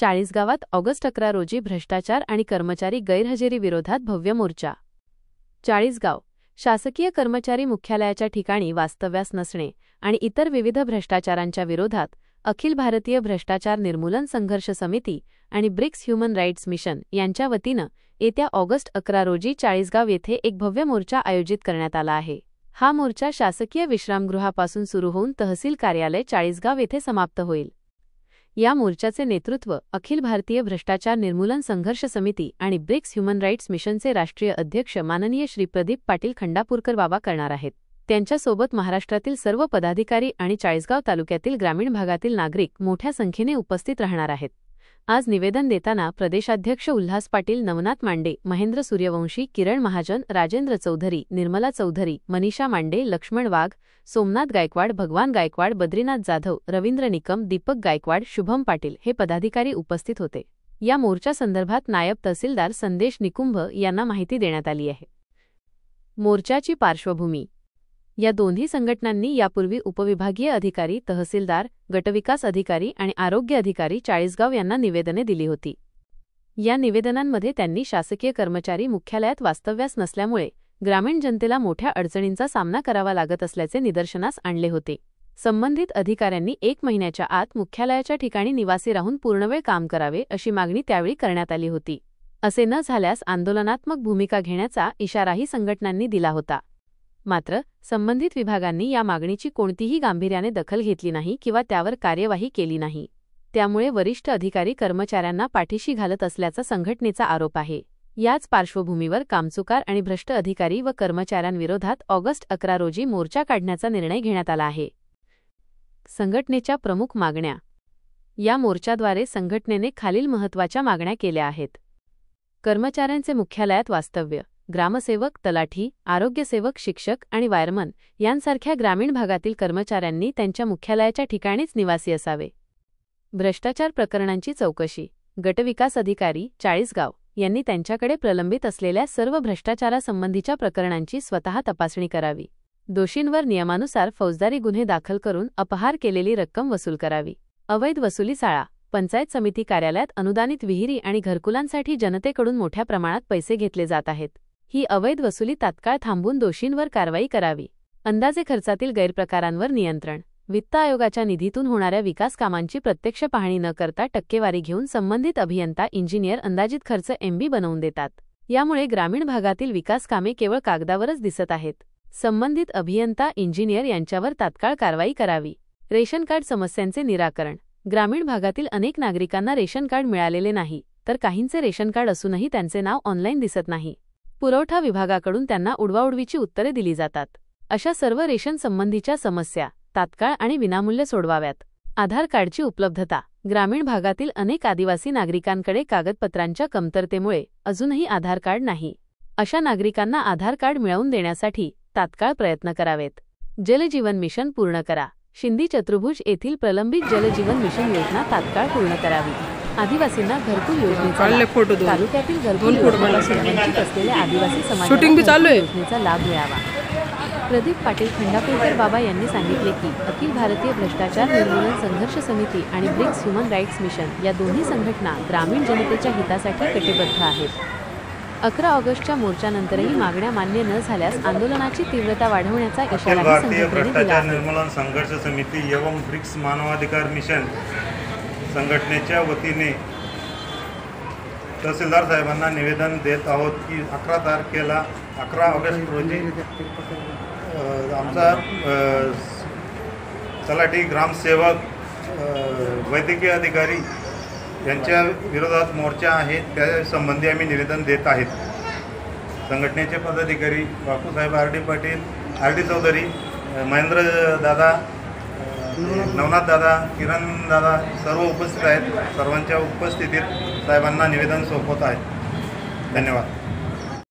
चाळीसगावात August 11 रोजी भ्रष्टाचार आणि कर्मचारी गैरहजेरी विरोधात भव्य मोर्चा। चाळीसगाव शासकीय कर्मचारी मुख्यालयाच्या ठिकाणी वास्तव्यास नसणे आणि इतर विविध भ्रष्टाचारांच्या विरोधात अखिल भारतीय भ्रष्टाचार निर्मूलन संघर्ष समिती आणि ब्रिक्स ह्युमन राईट्स मिशन यांच्या वतीनं येत्या ऑगस्ट 11 रोजी चाळीसगाव येथे एक भव्य मोर्चा आयोजित करण्यात आला आहे। हा मोर्चा शासकीय विश्रामगृहापासून सुरू होऊन तहसील कार्यालय चाळीसगाव येथे समाप्त होईल। या मोर्चाचे नेतृत्व अखिल भारतीय भ्रष्टाचार निर्मूलन संघर्ष समिती आणि ब्रिक्स ह्युमन राईट्स मिशनचे राष्ट्रीय अध्यक्ष माननीय श्री प्रदीप पाटील खंडापूरकर बाबा करणार आहेत। त्यांच्यासोबत महाराष्ट्रातील सर्व पदाधिकारी आणि चाळीसगाव तालुक्यातील ग्रामीण भागातील नागरिक मोठ्या संख्येने उपस्थित राहणार आहेत। आज निवेदन देताना प्रदेशाध्यक्ष उल्हास पाटील, नवनाथ मांडे, महेंद्र सूर्यवंशी, किरण महाजन, राजेंद्र चौधरी, निर्मला चौधरी, मनीषा मांडे, लक्ष्मण वाघ, सोमनाथ गायकवाड, भगवान गायकवाड, बद्रीनाथ जाधव, रवींद्र निकम, दीपक गायकवाड, शुभम पाटील हे पदाधिकारी उपस्थित होते। या मोर्चा संदर्भात नायब तहसीलदार संदेश निकुंभ यांना माहिती देण्यात आली आहे। मोर्चाची पार्श्वभूमी या दोन्ही संघटनांनी यापूर्वी उपविभागीय अधिकारी, तहसीलदार, गटविकास अधिकारी आणि आरोग्य अधिकारी चाळीसगाव यांना निवेदने दिली होती। या निवेदनांमध्ये त्यांनी शासकीय कर्मचारी मुख्यालयात वास्तव्यास नसल्यामुळे ग्रामीण जनतेला मोठ्या अडचणींचा सामना करावा लागत असल्याचे निदर्शनास आणले होते। संबंधित अधिकाऱ्यांनी 1 महिन्याच्या आत मुख्यालयाच्या ठिकाणी निवासी राहून पूर्णवेळ काम करावे अशी मागणी त्यावेळी करण्यात आली होती। असे न झाल्यास आंदोलनात्मक भूमिका घेण्याचा इशाराही संघटनांनी दिला होता। मात्र संबंधित विभागांनी या मागणीची कोणतीही गांभीर्याने दखल घेतली नाही किंवा त्यावर कार्यवाही केली नाही। त्यामुळे वरिष्ठ अधिकारी कर्मचाऱ्यांना पाठीशी घालत असल्याचा संघटनेचा आरोप आहे। याच पार्श्वभूमीवर कामचुकार आणि भ्रष्ट अधिकारी व कर्मचाऱ्यांविरोधात ऑगस्ट 11 रोजी मोर्चा काढण्याचा निर्णय घेण्यात आला आहे। संघटनेच्या प्रमुख मागण्या। या मोर्चाद्वारे संघटनेने खालील महत्त्वाच्या मागण्या केल्या आहेत। कर्मचाऱ्यांचे मुख्यालयात वास्तव्य, ग्रामसेवक, तलाठी, आरोग्यसेवक, शिक्षक आणि वायरमन यांसारख्या ग्रामीण भागातील कर्मचाऱ्यांनी त्यांच्या मुख्यालयाच्या ठिकाणीच निवासी असावे। भ्रष्टाचार प्रकरणांची चौकशी। गटविकास अधिकारी चाळीसगाव यांनी त्यांच्याकडे प्रलंबित असलेल्या सर्व भ्रष्टाचारासंबंधीच्या प्रकरणांची स्वतः तपासणी करावी। दोषींवर नियमानुसार फौजदारी गुन्हे दाखल करून अपहार केलेली रक्कम वसूल करावी। अवैध वसुली शाळा, पंचायत समिती कार्यालयात अनुदानित विहिरी आणि घरकुलांसाठी जनतेकडून मोठ्या प्रमाणात पैसे घेतले जात आहेत। ही अवैध वसुली तात्काळ थांबवून दोषींवर कारवाई करावी। अंदाजे खर्चातील गैरप्रकारांवर नियंत्रण। वित्त आयोगाच्या निधीतून होणाऱ्या विकास कामांची प्रत्यक्ष पाहणी न करता टक्केवारी घेऊन संबंधित अभियंता, इंजिनियर अंदाजित खर्च MB बनवून देतात। यामुळे ग्रामीण भागातील विकास कामे केवळ कागदावरच दिसत आहेत। संबंधित अभियंता, इंजिनियर यांच्यावर तात्काळ कारवाई करावी। रेशन कार्ड समस्यांचे निराकरण। ग्रामीण भागातील अनेक नागरिकांना रेशन कार्ड मिळालेले नाही, तर काहींचे रेशन कार्ड असूनही त्यांचे नाव ऑनलाईन दिसत नाही। पुरवठा विभागाकडून त्यांना उडवाउडवीची उत्तरे दिली जातात। अशा सर्व रेशन संबंधीच्या समस्या तात्काळ आणि विनामूल्य सोडवाव्यात। आधार कार्डची उपलब्धता। ग्रामीण भागातील अनेक आदिवासी नागरिकांकडे कागदपत्रांच्या कमतरतेमुळे अजूनही आधार कार्ड नाही। अशा नागरिकांना आधार कार्ड मिळवून देण्यासाठी तात्काळ प्रयत्न करावेत। जलजीवन मिशन पूर्ण करा। शिंदी चतुर्भुज येथील प्रलंबित जलजीवन मिशन योजना तात्काळ पूर्ण करावी। आदिवासींना घरकुल योजनेचा तालुक्यातील घरकुल योजनेपासून वंचित असलेल्या आदिवासी समाजाला योजनेचा लाभ मिळावा। प्रदीप पाटील खंडापूरकर बाबा यांनी सांगितले की अखिल भारतीय भ्रष्टाचार निर्मूलन संघर्ष समिती आणि ब्रिक्स ह्युमन राईट्स मिशन या दोन्ही संघटना ग्रामीण जनतेच्या हितासाठी कटिबद्ध आहेत। 11 ऑगस्टच्या मोर्चानंतरही मागण्या मान्य न झाल्यास आंदोलनाची तीव्रता वाढवण्याचा इशारा भारतीय भ्रष्टाचार निर्मूलन संघर्ष समिती एवं ब्रिक्स मानवाधिकार मिशन संघटनेच्या वतीने तहसीलदार साहेबांना निवेदन देत आहोत की 11 ऑगस्ट रोजी आमचा तलाठी, ग्रामसेवक, वैद्यकीय अधिकारी यांच्या विरोधात मोर्चा आहे। त्या संबंधी आम्ही निवेदन देत आहेत। संघटनेचे पदाधिकारी बापूसाहेब RD पाटील, RD चौधरी, महेंद्र दादा, नवनाथ दादा, किरण दादा सर्व उपस्थित आहेत। सर्वांच्या उपस्थितीत साहेबांना निवेदन सोपवत आहेत। धन्यवाद।